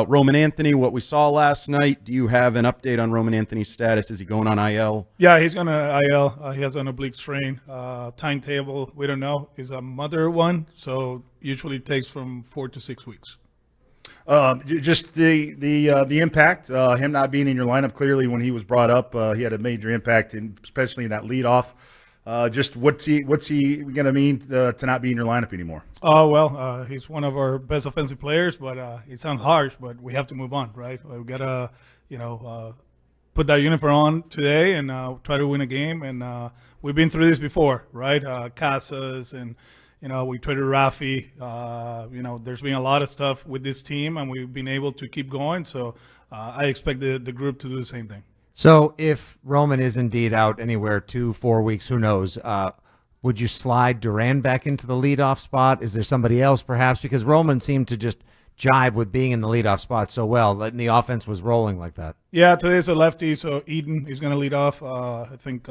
Roman Anthony, what we saw last night. Do you have an update on Roman Anthony's status? Is he going on IL? Yeah, he's going to IL. He has an oblique strain. Timetable, we don't know. He's a mother one, so usually takes from 4 to 6 weeks. Just the impact, him not being in your lineup. Clearly, when he was brought up, he had a major impact, especially in that leadoff. Just what's he going to mean to not be in your lineup anymore? Oh, well, he's one of our best offensive players, but it sounds harsh, but we have to move on, right? We got to, put that uniform on today and try to win a game. And we've been through this before, right? Casas and, we traded Rafi. There's been a lot of stuff with this team, and we've been able to keep going. So I expect the group to do the same thing. So if Roman is indeed out anywhere 2-4 weeks, who knows, would you slide Duran back into the leadoff spot? Is there somebody else perhaps? Because Roman seemed to just jibe with being in the leadoff spot so well, letting the offense was rolling like that. Yeah, today's a lefty, so Eden is going to lead off. I think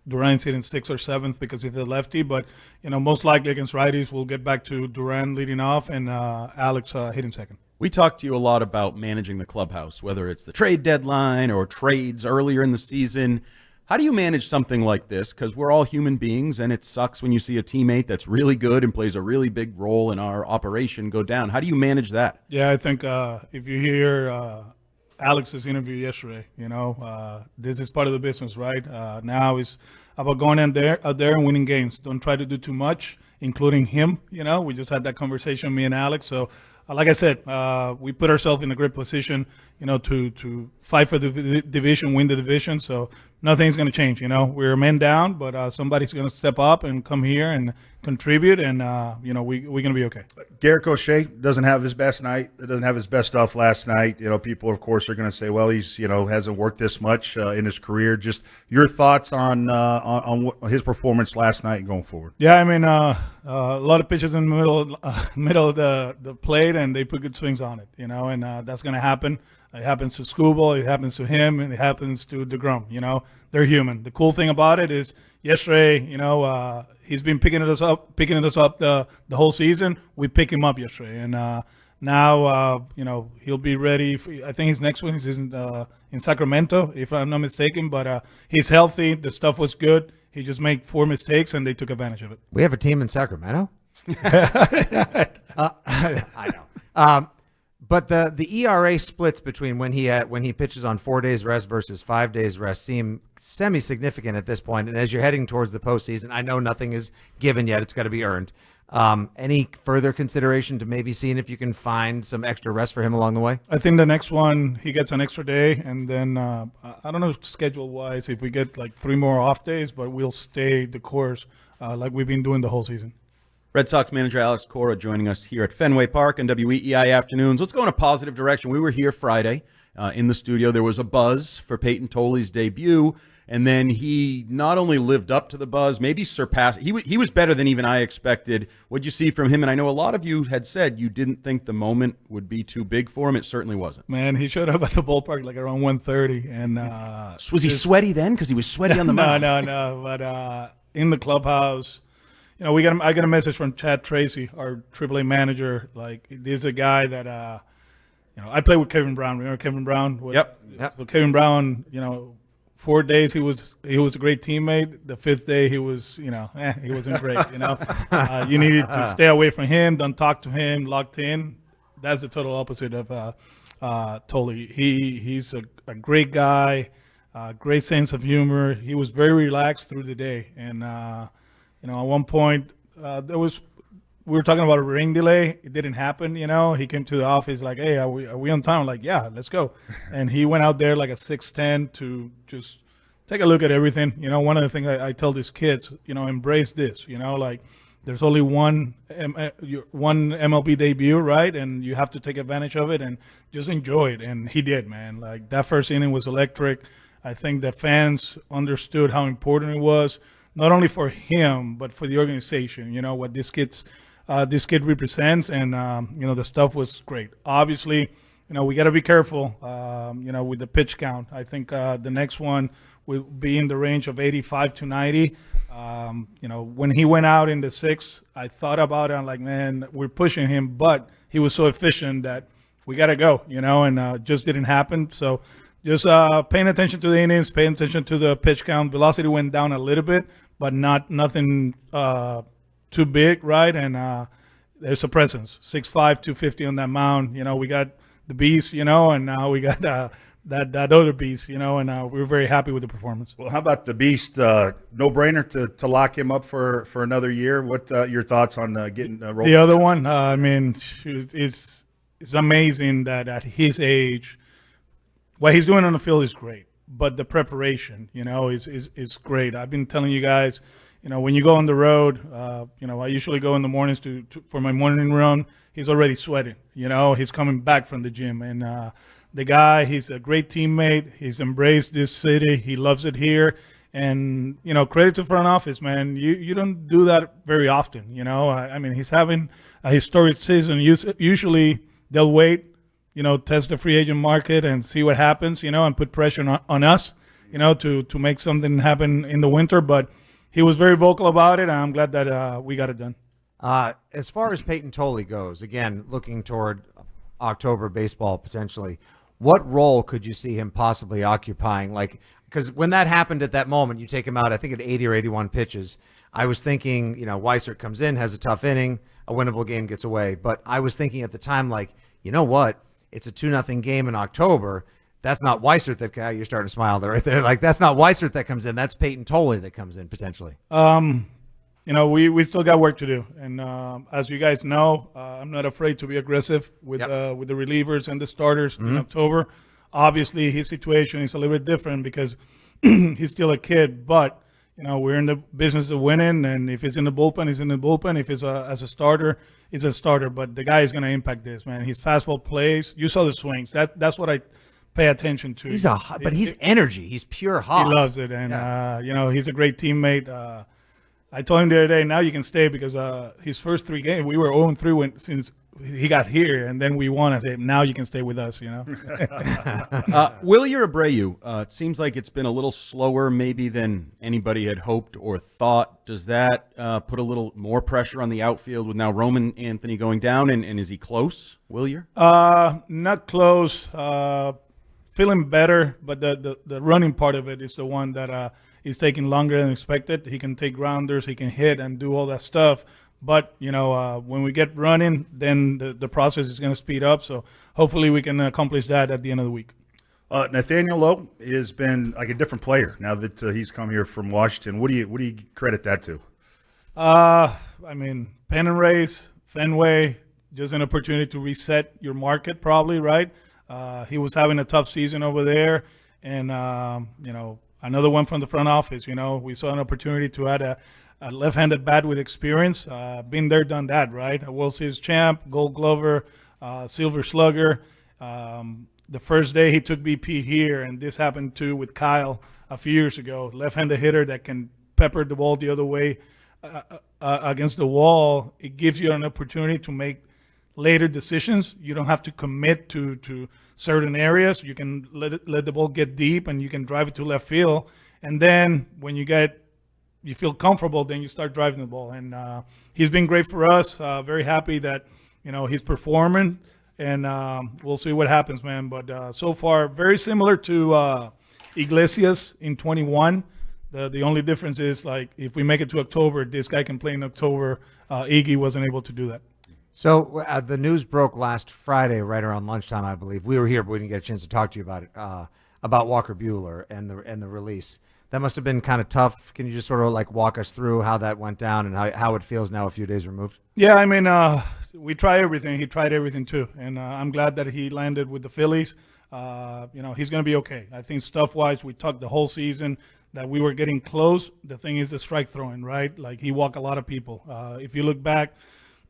Duran's hitting 6th or 7th because he's a lefty, but most likely against righties, we'll get back to Duran leading off and Alex hitting second. We talked to you a lot about managing the clubhouse, whether it's the trade deadline or trades earlier in the season. How do you manage something like this? Because we're all human beings, and it sucks when you see a teammate that's really good and plays a really big role in our operation go down. How do you manage that? Yeah, I think if you hear Alex's interview yesterday, this is part of the business, right? Now it's about going out there and winning games. Don't try to do too much, including him. We just had that conversation, me and Alex. So, like I said, we put ourselves in a great position, to fight for the division, win the division. So nothing's going to change. We're men down, but somebody's going to step up and come here and contribute, and we're going to be okay. Garrett O'Shea doesn't have his best night. Doesn't have his best stuff last night. People, of course, are going to say, well, he's hasn't worked this much in his career. Just your thoughts on his performance last night and going forward. Yeah, I mean, a lot of pitches in the middle of the plate, and they put good swings on it. And that's going to happen. It happens to Skubal, it happens to him, and it happens to DeGrom. They're human. The cool thing about it is yesterday, he's been picking us up the whole season. We pick him up yesterday, and now he'll be ready. I think his next one is in Sacramento, if I'm not mistaken. But he's healthy. The stuff was good. He just made 4 mistakes, and they took advantage of it. We have a team in Sacramento. I know. But the ERA splits between when he pitches on 4 days rest versus 5 days rest seem semi-significant at this point. And as you're heading towards the postseason, I know nothing is given yet; it's got to be earned. Any further consideration to maybe seeing if you can find some extra rest for him along the way? I think the next one he gets an extra day, and then I don't know schedule-wise if we get like 3 more off days, but we'll stay the course like we've been doing the whole season. Red Sox manager Alex Cora joining us here at Fenway Park and WEEI Afternoons. Let's go in a positive direction. We were here Friday in the studio. There was a buzz for Payton Tolley's debut, and then he not only lived up to the buzz, maybe surpassed. He was better than even I expected. What'd you see from him? And I know a lot of you had said you didn't think the moment would be too big for him. It certainly wasn't. Man, he showed up at the ballpark like around 1:30, and was he sweaty then? Because he was sweaty on the mound. No. But in the clubhouse. I got a message from Chad Tracy, our AAA manager. Like, this is a guy that, I played with Kevin Brown. Remember Kevin Brown? Yep. So Kevin Brown, 4 days he was a great teammate. The 5th day he was, he wasn't great. You needed to stay away from him, don't talk to him, locked in. That's the total opposite of Tolle. He's a great guy, great sense of humor. He was very relaxed through the day, and. At one point, we were talking about a rain delay. It didn't happen, He came to the office like, hey, are we on time? I'm like, yeah, let's go. And he went out there like a 6:10 to just take a look at everything. One of the things I tell these kids, embrace this. Like there's only one MLB debut, right? And you have to take advantage of it and just enjoy it. And he did, man. Like that first inning was electric. I think the fans understood how important it was. Not only for him, but for the organization, what this kid represents. And, the stuff was great. Obviously, we got to be careful, with the pitch count. I think the next one will be in the range of 85 to 90. When he went out in the 6th, I thought about it. I'm like, man, we're pushing him. But he was so efficient that we got to go, and just didn't happen. So just paying attention to the innings, paying attention to the pitch count. Velocity went down a little bit, but nothing too big, right? And there's a presence, 6'5", 250 on that mound. We got the beast, and now we got that other beast, and we're very happy with the performance. Well, how about the beast? No-brainer to lock him up for another year. What your thoughts on getting rolled? The other one, I mean, shoot, it's amazing that at his age, what he's doing on the field is great, but the preparation, is great. I've been telling you guys, when you go on the road, I usually go in the mornings for my morning run. He's already sweating, he's coming back from the gym, and the guy, he's a great teammate. He's embraced this city. He loves it here. And, credit to front office, man. You don't do that very often, I mean, he's having a historic season. Usually they'll wait, test the free agent market and see what happens, and put pressure on us, to make something happen in the winter. But he was very vocal about it, and I'm glad that we got it done. As far as Payton Tolley goes, again, looking toward October baseball potentially, what role could you see him possibly occupying? Because when that happened at that moment, you take him out, I think at 80 or 81 pitches, I was thinking, Weissert comes in, has a tough inning, a winnable game gets away. But I was thinking at the time, you know what? It's a 2-0 game in October. That's not Weissert that guy. You're starting to smile there, right there. That's not Weissert that comes in. That's Payton Tolley that comes in potentially. We still got work to do, and as you guys know, I'm not afraid to be aggressive with the relievers and the starters in October. Obviously, his situation is a little bit different because he's still a kid, but we're in the business of winning, and if he's in the bullpen, he's in the bullpen. If he's as a starter, he's a starter. But the guy is going to impact this, man. His fastball plays. You saw the swings. That's what I pay attention to. He's energy. He's pure hot. He loves it, and he's a great teammate. I told him the other day, now you can stay because his first 3 games, we were 0-3 since he got here, and then we won. I said, now you can stay with us, Wilyer Abreu, it seems like it's been a little slower maybe than anybody had hoped or thought. Does that put a little more pressure on the outfield with now Roman Anthony going down, and is he close, Wilyer? Not close. Feeling better, but the running part of it is the one that is taking longer than expected. He can take grounders, he can hit and do all that stuff. But, when we get running, then the process is going to speed up. So hopefully we can accomplish that at the end of the week. Nathaniel Lowe has been like a different player now that he's come here from Washington. What do you credit that to? I mean, pen and race, Fenway, just an opportunity to reset your market probably, right? He was having a tough season over there. And, another one from the front office, we saw an opportunity to add a left-handed bat with experience. Been there, done that, right? A World Series champ, Gold Glover, Silver Slugger. The first day he took BP here, and this happened too with Kyle a few years ago. Left-handed hitter that can pepper the ball the other way against the wall. It gives you an opportunity to make later decisions. You don't have to commit to certain areas. You can let the ball get deep, and you can drive it to left field. And then when you feel comfortable, then you start driving the ball. And he's been great for us. Very happy that he's performing, and we'll see what happens, man. But so far, very similar to Iglesias in 21. The only difference is if we make it to October, this guy can play in October. Iggy wasn't able to do that. So the news broke last Friday, right around lunchtime, I believe. We were here, but we didn't get a chance to talk to you about it. About Walker Buehler and the release. That must have been kind of tough. Can you just sort of walk us through how that went down and how it feels now a few days removed? Yeah, I mean, we try everything. He tried everything too, and I'm glad that he landed with the Phillies. He's going to be okay. I think stuff-wise, we talked the whole season that we were getting close. The thing is the strike throwing, right? He walked a lot of people. If you look back,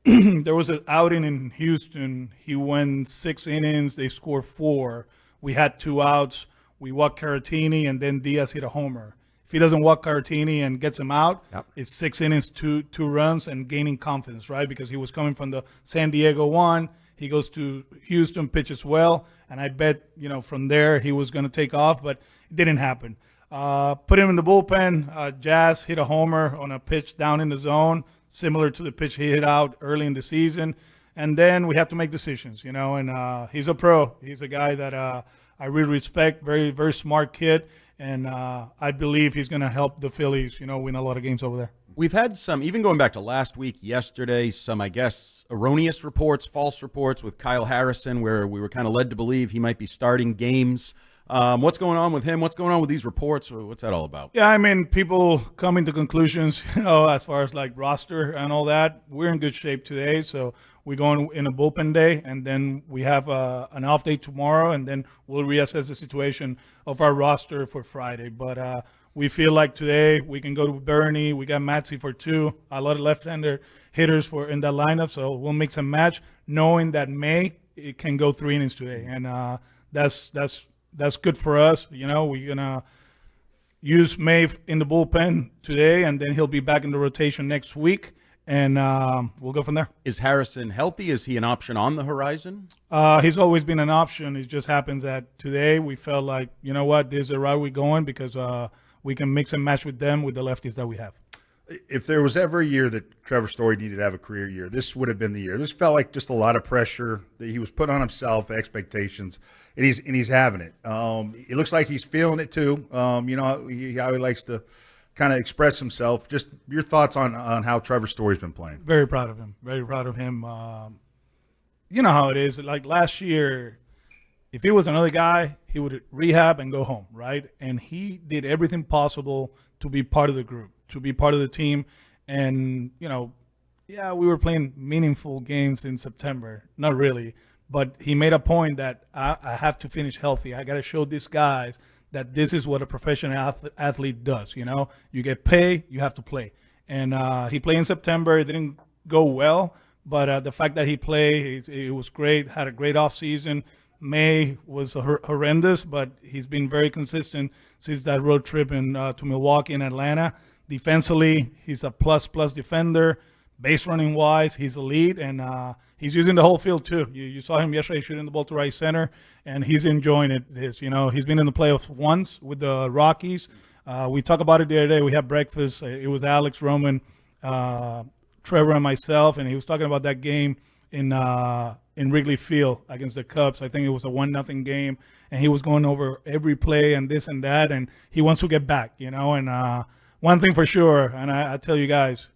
there was an outing in Houston. He went 6 innings. They scored 4. We had 2 outs. We walked Caratini, and then Diaz hit a homer. If he doesn't walk Caratini and gets him out, it's 6 innings, 2 runs, and gaining confidence, right? Because he was coming from the San Diego one. He goes to Houston, pitches well, and I bet, from there he was going to take off, but it didn't happen. Put him in the bullpen. Jazz hit a homer on a pitch down in the zone, similar to the pitch he hit out early in the season. and then we have to make decisions, and he's a pro. He's a guy that I really respect, very, very smart kid, and I believe he's going to help the Phillies, win a lot of games over there. We've had some, even going back to last week, yesterday, some, I guess, erroneous reports, false reports with Kyle Harrison, where we were kind of led to believe he might be starting games. What's going on with him? What's going on with these reports? What's that all about? Yeah, I mean, people coming to conclusions, as far as like roster and all that. We're in good shape today, so we're going in a bullpen day, and then we have an off day tomorrow, and then we'll reassess the situation of our roster for Friday. But we feel like today we can go to Bernie. We got Matsy for 2, a lot of left-hander hitters in that lineup, so we'll mix and match, knowing that May it can go 3 innings today, and that's good for us. We're gonna use May in the bullpen today, and then he'll be back in the rotation next week, and we'll go from there. Is Harrison healthy? Is he an option on the horizon? He's always been an option. It just happens that today we felt like, this is the route we're going, because we can mix and match with them with the lefties that we have. If there was ever a year that Trevor Story needed to have a career year, this would have been the year. This felt like just a lot of pressure that he was putting on himself, expectations, and he's having it. It looks like he's feeling it too. How he likes to kind of express himself. Just your thoughts on how Trevor Story's been playing. Very proud of him. Very proud of him. You know how it is. Like last year, if he was another guy, he would rehab and go home, right? And he did everything possible to be part of the group, to be part of the team. And, we were playing meaningful games in September. Not really. But he made a point that I have to finish healthy. I got to show these guys that this is what a professional athlete does. You get paid, you have to play. And he played in September. It didn't go well. But the fact that he played, it was great, had a great offseason. May was horrendous, but he's been very consistent since that road trip to Milwaukee and Atlanta. Defensively, he's a plus defender. Base running wise, he's elite, and he's using the whole field too. You saw him yesterday shooting the ball to right center, and he's enjoying it. He's been in the playoffs once with the Rockies. We talked about it the other day. We had breakfast. It was Alex, Roman, Trevor, and myself, and he was talking about that game in Wrigley Field against the Cubs. I think it was a 1-0 game, and he was going over every play and this and that, and he wants to get back, And one thing for sure, and I tell you guys,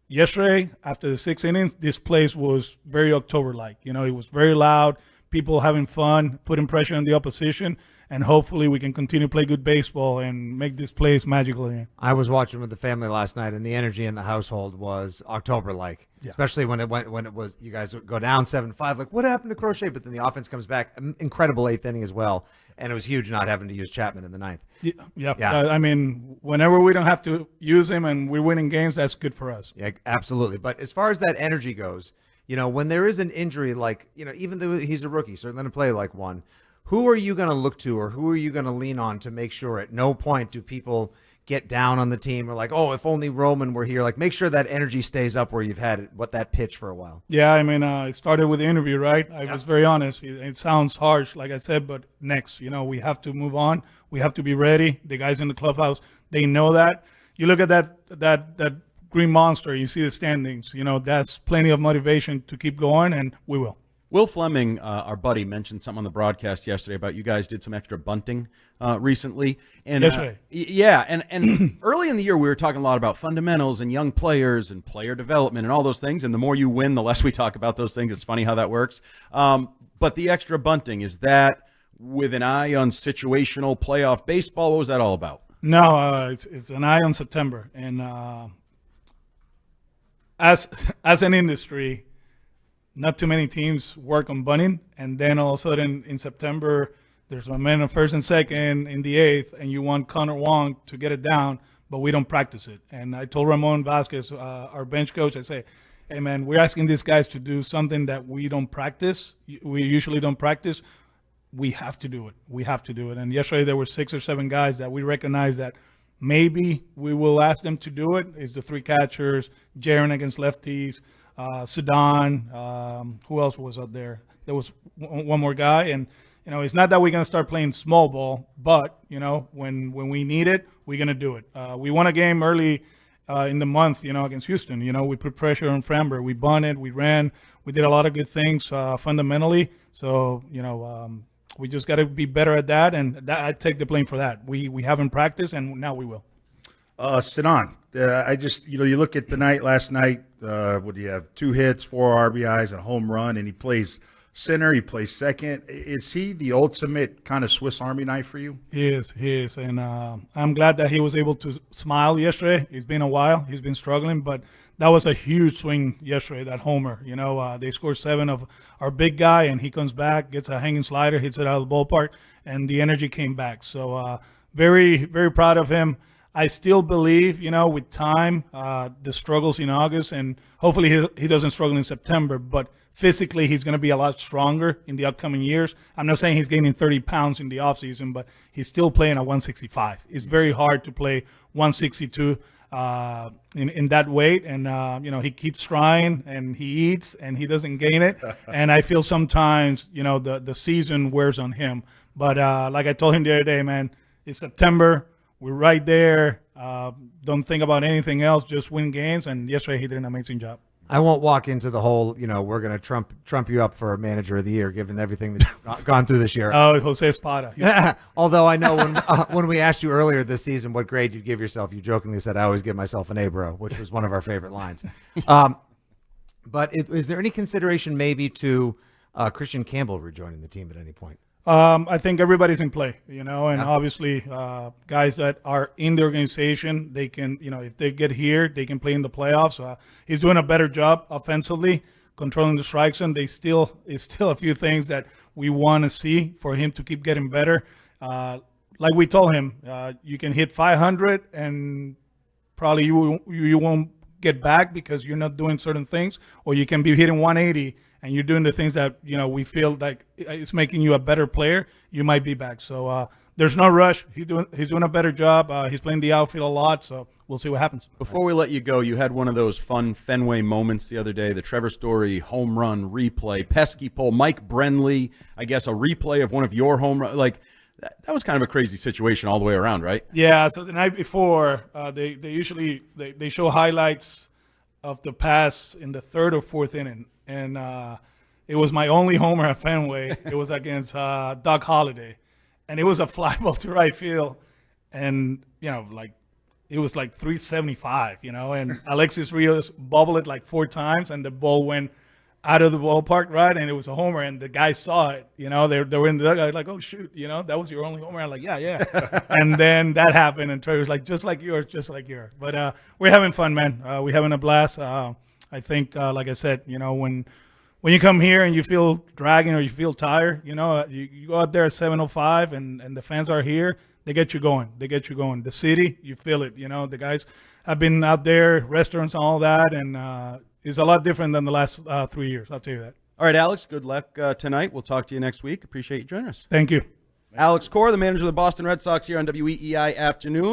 yesterday, after the 6 innings, this place was very October-like. It was very loud, people having fun, putting pressure on the opposition, and hopefully we can continue to play good baseball and make this place magical again. I was watching with the family last night, and the energy in the household was October-like, especially when it was you guys would go down 7-5. Like, what happened to Crochet? But then the offense comes back. Incredible 8th inning as well, and it was huge not having to use Chapman in the 9th. Yeah. I mean, whenever we don't have to use him and we're winning games, that's good for us. Yeah, absolutely. But as far as that energy goes, when there is an injury, like, even though he's a rookie, certainly going to play like one, who are you going to look to, or who are you going to lean on to make sure at no point do people get down on the team or like, oh, if only Roman were here? Like, make sure that energy stays up where you've had that pitch for a while. Yeah, I mean, it started with the interview, right? I was very honest. It sounds harsh, like I said, but next, we have to move on. We have to be ready. The guys in the clubhouse, they know that. You look at that green monster, you see the standings. That's plenty of motivation to keep going, and we will. Will Fleming, our buddy, mentioned something on the broadcast yesterday about you guys did some extra bunting recently. And yesterday. And early in the year we were talking a lot about fundamentals and young players and player development and all those things. And the more you win, the less we talk about those things. It's funny how that works. But the extra bunting, is that with an eye on situational playoff baseball? What was that all about? No, it's an eye on September. And as an industry, not too many teams work on bunting, and then all of a sudden in September, there's a man on first and second in the 8th, and you want Connor Wong to get it down, but we don't practice it. And I told Ramon Vasquez, our bench coach, I say, hey, man, we're asking these guys to do something that we don't practice. We usually don't practice. We have to do it. We have to do it. And yesterday there were 6 or 7 guys that we recognize that maybe we will ask them to do it. It's the 3 catchers, Jaron against lefties, Sudan, who else was up there? There was one more guy, and it's not that we're gonna start playing small ball, but when we need it, we're gonna do it. We won a game early in the month, against Houston. We put pressure on Framber. We bunted, we ran, we did a lot of good things fundamentally. So, we just got to be better at that, and I take the blame for that. We haven't practiced, and now we will. Sinan, you look at the night last night. What do you have? 2 hits, 4 RBIs, and a home run, and he plays center. He plays second. Is he the ultimate kind of Swiss Army knife for you? He is, and I'm glad that he was able to smile yesterday. It's been a while. He's been struggling, but that was a huge swing yesterday, that homer. They scored 7 of our big guy, and he comes back, gets a hanging slider, hits it out of the ballpark, and the energy came back. So very, very proud of him. I still believe, with time, the struggles in August, and hopefully he doesn't struggle in September, but physically he's going to be a lot stronger in the upcoming years. I'm not saying he's gaining 30 pounds in the offseason, but he's still playing at 165. It's very hard to play 162 in that weight, and he keeps trying, and he eats, and he doesn't gain it. And I feel sometimes, the season wears on him. But like I told him the other day, man, it's September. We're right there. Don't think about anything else. Just win games. And yesterday he did an amazing job. I won't walk into the whole, we're going to trump you up for manager of the year, given everything that you've gone through this year. Oh, Jose Espada. Although I know when we asked you earlier this season what grade you'd give yourself, you jokingly said, I always give myself an A, bro, which was one of our favorite lines. But is there any consideration maybe to Christian Campbell rejoining the team at any point? I think everybody's in play, and obviously guys that are in the organization, they can, if they get here, they can play in the playoffs. He's doing a better job offensively, controlling the strike zone. It's still a few things that we want to see for him to keep getting better. Like we told him, you can hit 500 and probably you won't get back because you're not doing certain things, or you can be hitting 180 and you're doing the things that, we feel like it's making you a better player, you might be back. So there's no rush. He's doing a better job. He's playing the outfield a lot, so we'll see what happens. Before we let you go, you had one of those fun Fenway moments the other day, the Trevor Story home run replay, pesky pole, Mike Brenly, I guess a replay of one of your home runs. Like, that was kind of a crazy situation all the way around, right? Yeah, so the night before, they usually show highlights of the pass in the 3rd or 4th inning. And it was my only homer at Fenway. It was against Doug Holliday. And it was a fly ball to right field. And, it was like 375, And Alexis Rios bobbled it like 4 times, and the ball went out of the ballpark, right? And it was a homer, and the guys saw it. They were in the dugout like, oh, shoot, that was your only homer. I'm like, yeah. And then that happened, and Trey was like, just like yours. But we're having fun, man. We're having a blast. I think, like I said, when you come here and you feel dragging or you feel tired, you go out there at 7:05 and the fans are here, they get you going. The city, you feel it. The guys have been out there, restaurants and all that, and it's a lot different than the last 3 years. I'll tell you that. All right, Alex, good luck tonight. We'll talk to you next week. Appreciate you joining us. Thank you. Alex Cora, the manager of the Boston Red Sox here on WEEI Afternoons.